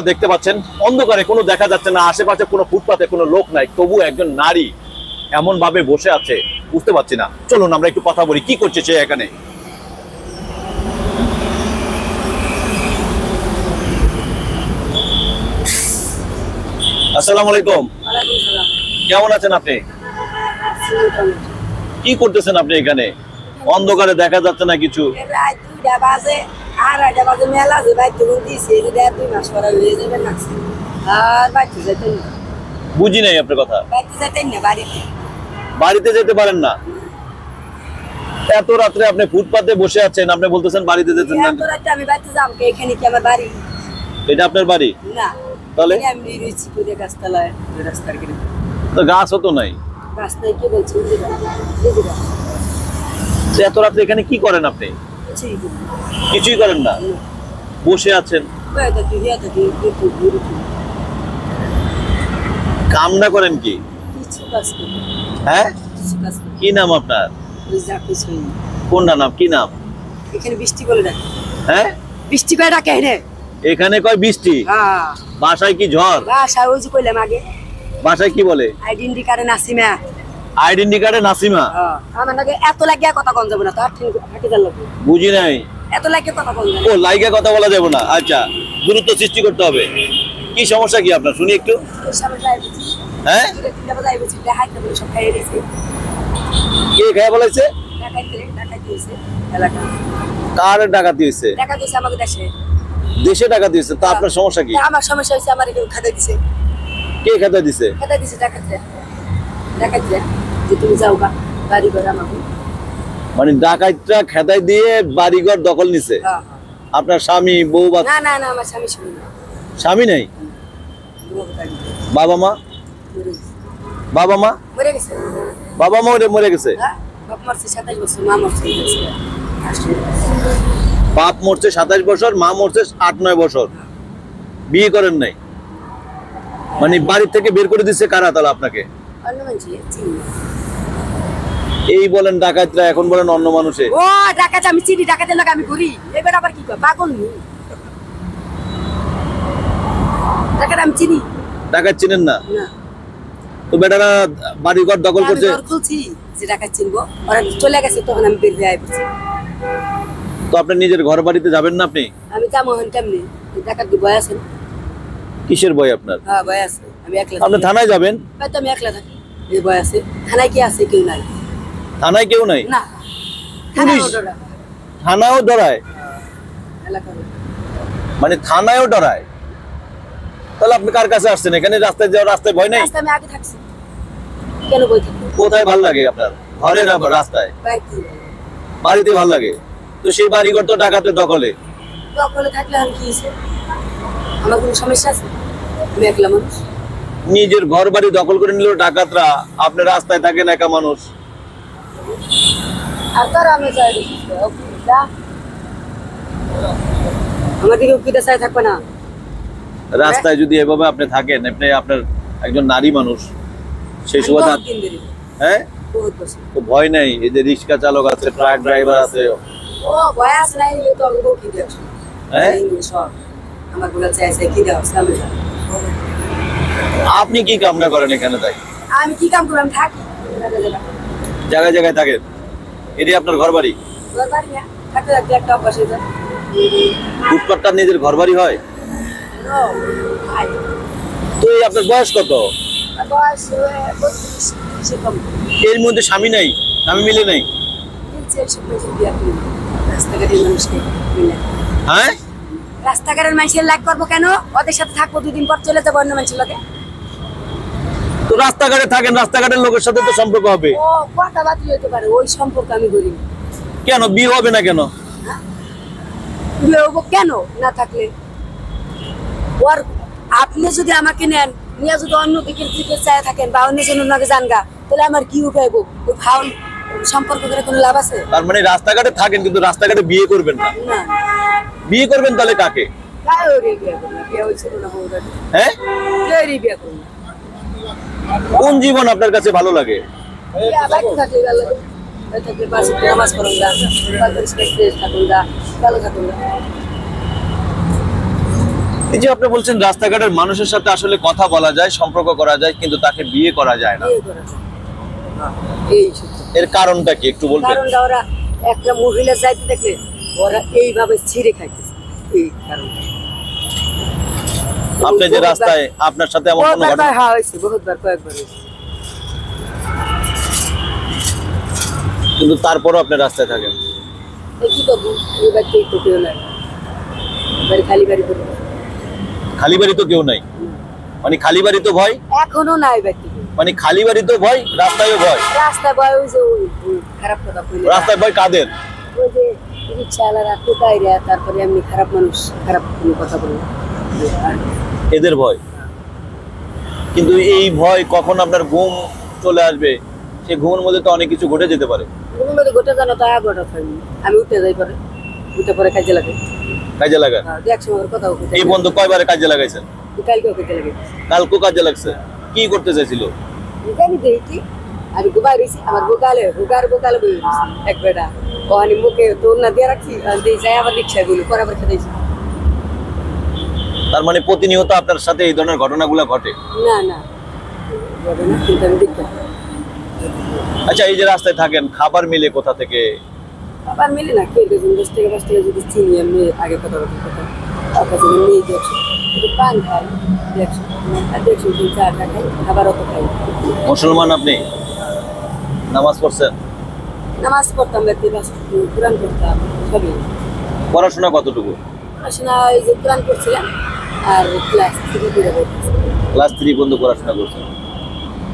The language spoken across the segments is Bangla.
দেখতে পাচ্ছেন অন্ধকারে কোনো দেখা যাচ্ছে না, আশেপাশে কোনো ফুটপাতে কোনো লোক নাই, তবু একজন নারী এমন ভাবে বসে আছে বুঝতে পারছি না। চলুন আমরা একটু কথা বলি, কি করছে সে এখানে। আসসালামু আলাইকুম। কেমন আছেন আপনি? কি করতেছেন আপনি এখানে? অন্ধকারে দেখা যাচ্ছে না কিছু। বুঝি নাই আপনার কথা। বাড়িতে যেতে পারেন না? এত রাত্রে আপনি ফুটপাতে বসে আছেন, আপনি বলতেছেন বাড়িতে যেতেন না? এটা আপনার বাড়ি না, তাহলে তো গাছও তো নাই। এত রাত্রে এখানে কি করেন আপনি? কিছুই করেন না, বসে আছেন। কাম না করেন কি? হ্যাঁ, কি নাম আপনার? কোনটা নাম, কি নাম? এখানে বৃষ্টি বলে ডাকে। হ্যাঁ, বৃষ্টি করে ডাকে এখানে কয় বৃষ্টি? বাসায় কি ঝড়? বাসায় ওই যে কইলাম আগে। বাসায় কি বলে? আইডেন্টি কার্ডে নাসিমা। আইডেন্টি কার্ডে নাসিমা? আমার নাকি এত লাগিয়া কথা কোন যাবে না, তার হাঁটি যান লাগবে। বুঝি নাই। এত লাগিয়া কথা কোন যাবে? ও, লাইগা কথা বলা যাবে না। আচ্ছা, দূরত্ব সৃষ্টি করতে হবে। কি সমস্যা কি আপনার শুনি একটু। হ্যাঁ, কে খায় বলেছে? কার ডাকাতি হয়েছে? দেশে ডাকাতি হয়েছে। তা আপনার সমস্যা কি? আমার সমস্যা হয়েছে, আমার খাতা দিছে। কে খাতা দিছে? খাতা দিছে ডাকাতরা। ডাকাতরা যে তুমি যাও গা বাড়ি ঘর আমাকে। মানে ডাকাতরা খেদাই দিয়ে বাড়িঘর দখল নিছে? আপনার স্বামী বউ? না না না, আমার স্বামী শুনি না। স্বামী নাই? বাবা মা? বাবা মা মরে গেছে। বাবা মা মরে গেছে? বাপ মরছে 27 বছর, মা মরছে। বাপ মরছে 27 বছর, মা মরছে 8-9 বছর। বিয়ে করেন নাই? মানে বাড়ি থেকে বের করে দিচ্ছে কারা তাহলে আপনাকে? এই বলেন ডাকাতরা, এখন বলেন অন্য মানুষে। ও ডাকাত আমি চিনি, ডাকাতের লাগে আমি ঘুরি। এবার আবার কি কয় পাগল নি? ডাকাত আমি চিনি। ডাকাত চিনেন না? না। তো বেটারা বাড়িঘর দখল করছে। আমি খুলছি যে ডাকাত চিনবো, ওরা চলে গেছে, তখন আমি বের হয়ে আইছি। তো আপনি নিজের ঘর বাড়িতে যাবেন না আপনি? আমি যাবো হন কেমনে? ডাকাত কি ভয় আছে? কিসের ভয় আপনার? হ্যাঁ ভয় আছে, আমি একলা। আপনি থানায় যাবেন? ভাই তো আমি একলা থাকি, এই ভয় আছে। থানায় কি আছে? কেউ নাই। থানায় কেউ নাই? না, থানাও ডরায়? মানে থানায়ও ডরায়? তাহলে আপনি কার কাছে আসছেন? এখানে রাস্তায় যাওয়ার রাস্তায় ভয় নাই? আমি আগে থাকছি, কেন ভয় থাকবো? কোথায় ভালো লাগে আপনার? ঘরে না রাস্তায়? বাড়িতে ভালো লাগে। তো সেই বাড়িঘর তো ডাকাতের দখলে। দখলে থাকলে আর কি হয়েছে? আমার কোনো সমস্যা আছে? আমি একলা মানুষ। নিজের ঘর বাড়ি দখল করে নিল ডাকাতরা, আপনি রাস্তায় থাকেন একা মানুষ। আর তার আমি চাই আমার দিকে উকিটা চাই থাকবে না। রাস্তায় যদি এভাবে আপনি থাকেন, আপনি আপনার একজন নারী মানুষ, সেই সুবাদে হ্যাঁ তো ভয় নাই? এই যে রিক্সা চালক আছে, ট্রাক ড্রাইভার আছে, ও ভয় আছে নাই? তো আমি কি দেখছি হ্যাঁ আমার গুলা চাইছে কি দাও সামনে। আপনি কি কাম না করেন এখানে? তাই আমি কি কাম করলাম? থাকি জায়গায় জায়গায় থাকেন। এটি আপনার ঘর বাড়ি? ঘর বাড়ি না, থাকতে থাকতে একটা অভ্যাস হয়ে যায়। ফুটপাতটা নিজের ঘর বাড়ি হয়? তো এই আপনার বয়স কত? বয়স 32। এর মধ্যে স্বামী নাই? স্বামী মিলে নাই? হ্যাঁ, রাস্তাঘাটের মানুষের লাইক করবো কেন? ওদের সাথে থাকবো, 2 দিন পর চলে যাবো অন্য মানুষের লোকে। তো রাস্তাঘাটে থাকেন, রাস্তাঘাটের লোকের সাথে তো সম্পর্ক হবে। ও কথা বাতি হইতে পারে, ওই সম্পর্ক আমি করি। কেন বিয়ে হবে না কেন? বিয়ে হবো কেন না থাকলে? ওর আপনি যদি আমাকে নেন, নিয়ে যদি অন্য দিকের দিকে চায় থাকেন বা অন্য জনের নাকি জানগা, তাহলে আমার কি উপায়? ওই ফাউল সম্পর্ক করে কোনো লাভ আছে? তার মানে রাস্তাঘাটে থাকেন কিন্তু রাস্তাঘাটে বিয়ে করবেন না? না। বিয়ে করবেন তাহলে কাকে? হ্যাঁ, কোন জীবন আপনার কাছে ভালো লাগে? এই যে আপনি বলছেন রাস্তাঘাটের মানুষের সাথে আসলে কথা বলা যায়, সম্পর্ক করা যায়, কিন্তু তাকে বিয়ে করা যায় না, বিয়ে করা যায় না। এই সত্যি। এর কারণটা কি একটু বলবেন? কারণটা ওরা একটা মহিলা যাইতে দেখলে ওরা এইভাবে ছিঁড়ে খাইতেছে, এই কারণটা। আপনি যে রাস্তায় আপনার সাথে এমন কোনো ঘটনা? হ্যাঁ হয়েছে, বহুতবার, কয়েকবার হয়েছে। কিন্তু তারপরও আপনি রাস্তায় থাকেন। এই কি করবো, এই বাড়িতেই তো কেউ নাই, বাড়ি খালি বাড়ি করে। খালি বাড়ি তো কেউ নাই, মানে খালি বাড়ি তো ভয়, এখনো নাই বাড়িতে কেউ। মানে খালি বাড়ি তো ভয়, রাস্তায়ও ভয়। রাস্তায় ভয়, ওই যে ওই খারাপ কথা বলে, রাস্তায় ভয় কাদের? ওই যে রিক্সাওয়ালারা, টোকাইরা, তারপরে এমনি খারাপ মানুষ, খারাপ কোনো কথা বলে, এদের ভয়। কিন্তু এই ভয় কখন আপনার ঘুম চলে আসবে, সে ঘুমের মধ্যে তো অনেক কিছু ঘটে যেতে পারে। ঘুমের গোটা জানো তো আগে গোটা হয়নি, আমি উঠে যাই পরে, উঠে পরে কাজে লাগে, কাজে লাগা। একশো কথা উঠে এই বন্ধু কয়বারে কাজে লাগাইছেন? কালকেও কাজে লাগে। কালকে কাজে লাগছে, কি করতে চাইছিল? জানি দেখি আমি ঘুমাই রয়েছি, আমার বোকালে বোকালে বই এক বেটা ওখানে মুখে তোর না দিয়ে রাখছি, দিয়ে যাই আবার রিক্সায় গুলো পরে আবার খেতেছি। তার মানে প্রতিনিয়ত আপনার সাথে এই ধরনের ঘটনাগুলো ঘটে? না না, যাবে না, কিন্তু আমি দেখতে পাই। আচ্ছা, এই যে রাস্তায় থাকেন, খাবার মিলে কোথা থেকে? আবার মিলে না, কেউ 10 টাকা 5 টাকা যদি চিনি, আমি আগে কথা তার কাছে নিয়ে দেখছি, একটু পান খাই, দেখছি দেখছি, 3-4 টাকা খাই, খাবার অত খাই। মুসলমান আপনি? নামাজ পড়ছেন? নামাজ পড়তাম, ব্যক্তি কোরআন পড়তাম, সবই। পড়াশোনা কতটুকু? পড়াশোনা এই যে কোরআন পড়ছিলাম, আর ক্লাস 3 করে পড়তেছি। ক্লাস 3 পর্যন্ত পড়াশোনা করছেন।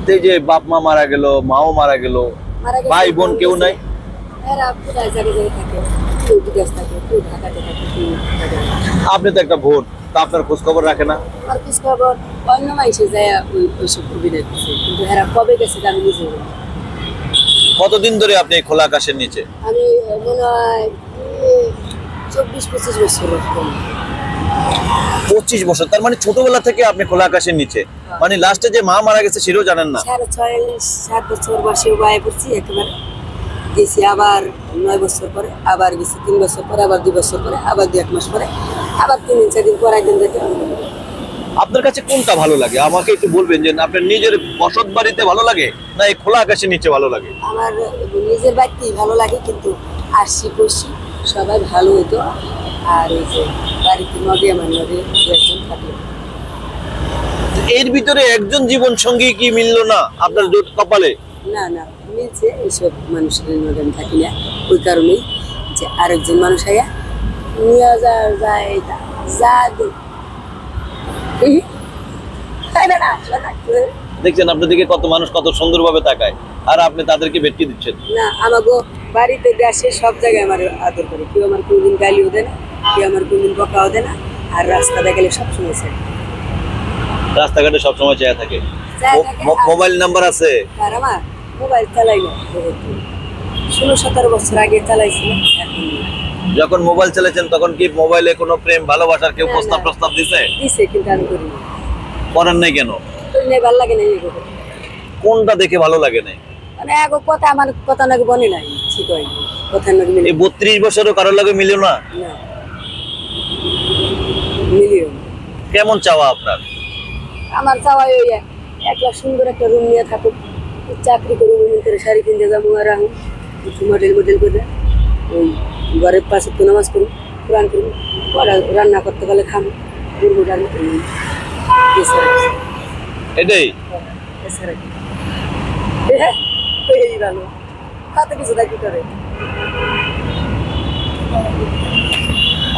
তো এই যে বাপ মা মারা গেল, মাও মারা গেল, মারা গেছে, ভাই বোন কেউ নাই? এরা কোথায় জায়গায় থাকে, কেউ বিদেশ থাকে, কেউ ঢাকাতে থাকে, কেউ ঢাকাতে। আপনি তো একটা বোন, তা আপনার খোঁজ খবর রাখে না? আর খোঁজ খবর অন্য মানুষে যায় ওইসব অভিনয় করছে, কিন্তু এরা কবে গেছে আমি নিজে জানি না। কতদিন ধরে আপনি এই খোলা আকাশের নিচে? আমি মনে হয় 24-25 বছর এরকম। 25 বছর? তার মানে ছোটবেলা থেকে আপনি খোলা আকাশের নিচে, মানে লাস্টে যে মা মারা গেছে সেটাও জানেন না? 6.5-7 বছর বয়সে বায়ে পড়ছি একেবারে, গেছি আবার 9 বছর পরে, আবার গেছি 3 বছর পরে, আবার 2 বছর পরে, আবার 2-1 মাস পরে, আবার 3-4 দিন পর একদিন যেতে। আপনার কাছে কোনটা ভালো লাগে আমাকে একটু বলবেন, যে আপনার নিজের বসত বাড়িতে ভালো লাগে না এই খোলা আকাশের নিচে ভালো লাগে? আমার নিজের বাড়িতেই ভালো লাগে, কিন্তু আশি পড়শি সবাই ভালো হইতো, আর এই যে বাড়িতে নদী আমার নদী একজন থাকলো। এর ভিতরে একজন জীবন সঙ্গী কি মিললো না আপনার জোট কপালে? না না, মিলছে, এইসব মানুষের নদী আমি থাকি না, ওই কারণেই যে আরেকজন মানুষ আয়া নিয়ে যায় যা দেখছেন আপনার দিকে কত মানুষ কত সুন্দরভাবে তাকায়, আর আপনি তাদেরকে ভেটকি দিচ্ছেন। না, আমাকে বাড়িতে দেশে সব জায়গায় আমার আদর করে, কেউ আমার কোনদিন গালিও দেয় না, কেউ আমার কোনদিন বকাও দেয় না, আর রাস্তাতে গেলে সবসময় চাই, রাস্তাঘাটে সবসময় চেয়ে থাকে। মোবাইল নাম্বার আছে? আর আমার মোবাইল চালাই না, 16-17 বছর আগে চালাইছিলাম, এখন যখন মোবাইল চালাচ্ছেন তখন কি মোবাইলে কোনো প্রেম ভালোবাসার কেউ প্রস্তাব দিছে? দিছে, কিন্তু আমি করি না। করেন নাই কেন? ভালো লাগে না, কোনটা দেখে ভালো লাগে না? মানে এক কথা, আমার কথা নাকি বনে নাই, ঠিক হয় কথা নাকি মিলে। এই 32 বছরও কারোর লাগে মিলিও না? মিলিও। কেমন চাওয়া আপনার? আমার চাওয়া ওই একটা সুন্দর একটা রুম নিয়ে থাকুক, চাকরি করুন, করে শাড়ি কিনতে যাবো, আর রাখুন একটু মডেল করে, ওই ঘরের পাশে তো নামাজ করুন, কোরআন করুন, রান্না করতে গেলে খাবো, করবো ডাল, এটাই ভালো, তাতে কিছু থাকি করে।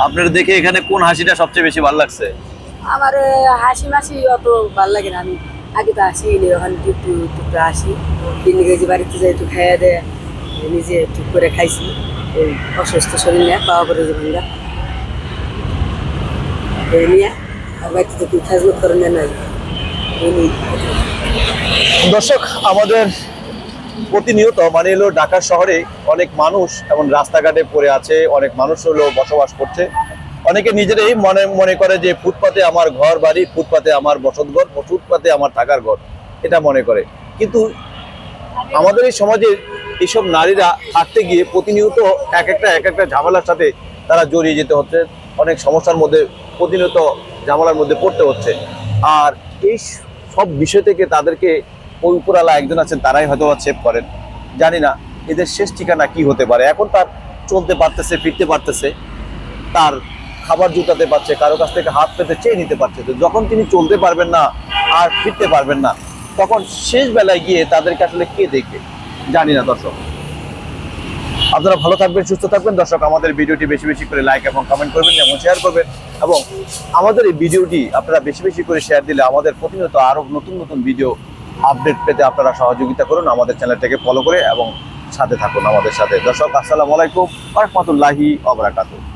আপনার দেখে এখানে কোন হাসিটা সবচেয়ে বেশি ভালো লাগছে? আমার হাসি মাসি অত ভালো লাগে না, আমি আগে তো হাসি ওখানে একটু হাসি, কিনে গেছি বাড়িতে যাই, একটু খাইয়া দেয়, নিজে ঠিক করে খাইছি, ওই অসুস্থ শরীর নিয়ে পাওয়া করে যে ভাঙ্গা নিয়ে, আর বাড়িতে তো খেজমত করে নেয় নাই। দর্শক, আমাদের প্রতিনিয়ত মানে হলো ঢাকা শহরে অনেক মানুষ এমন রাস্তাঘাটে পড়ে আছে, অনেক মানুষ হলো বসবাস করছে, অনেকে নিজেরাই মনে করে যে ফুটপাতে আমার ঘর বাড়ি, ফুটপাতে আমার বসতঘর, ফুটপাতে আমার থাকার ঘর, এটা মনে করে। কিন্তু আমাদের এই সমাজে এইসব নারীরা থাকতে গিয়ে প্রতিনিয়ত এক একটা ঝামেলার সাথে তারা জড়িয়ে যেতে হচ্ছে, অনেক সমস্যার মধ্যে প্রতিনিয়ত ঝামেলার মধ্যে পড়তে হচ্ছে। আর এই সব বিষয় থেকে তাদেরকে ওই উপরালা একজন আছেন, তারাই হয়তো সেভ করেন। জানি না এদের শেষ ঠিকানা কি হতে পারে। এখন তার চলতে পারতেছে, ফিরতে পারতেছে, তার খাবার জুটাতে পারছে, কারো কাছ থেকে হাত পেতে চেয়ে নিতে পারছে। তো যখন তিনি চলতে পারবেন না আর ফিরতে পারবেন না, তখন শেষ বেলায় গিয়ে তাদেরকে আসলে কে দেখবে জানি না। দর্শক, আপনারা ভালো থাকবেন, সুস্থ থাকবেন। দর্শক, আমাদের ভিডিওটি বেশি বেশি করে লাইক এবং কমেন্ট করবেন এবং শেয়ার করবেন, এবং আমাদের এই ভিডিওটি আপনারা বেশি বেশি করে শেয়ার দিলে আমাদের প্রতিনিয়ত আরো নতুন নতুন ভিডিও আপডেট পেতে আপনারা সহযোগিতা করুন। আমাদের চ্যানেলটাকে ফলো করে এবং সাথে থাকুন আমাদের সাথে। দর্শক, আসসালামু আলাইকুম ওয়া রাহমাতুল্লাহি ওয়া বারাকাতুহু।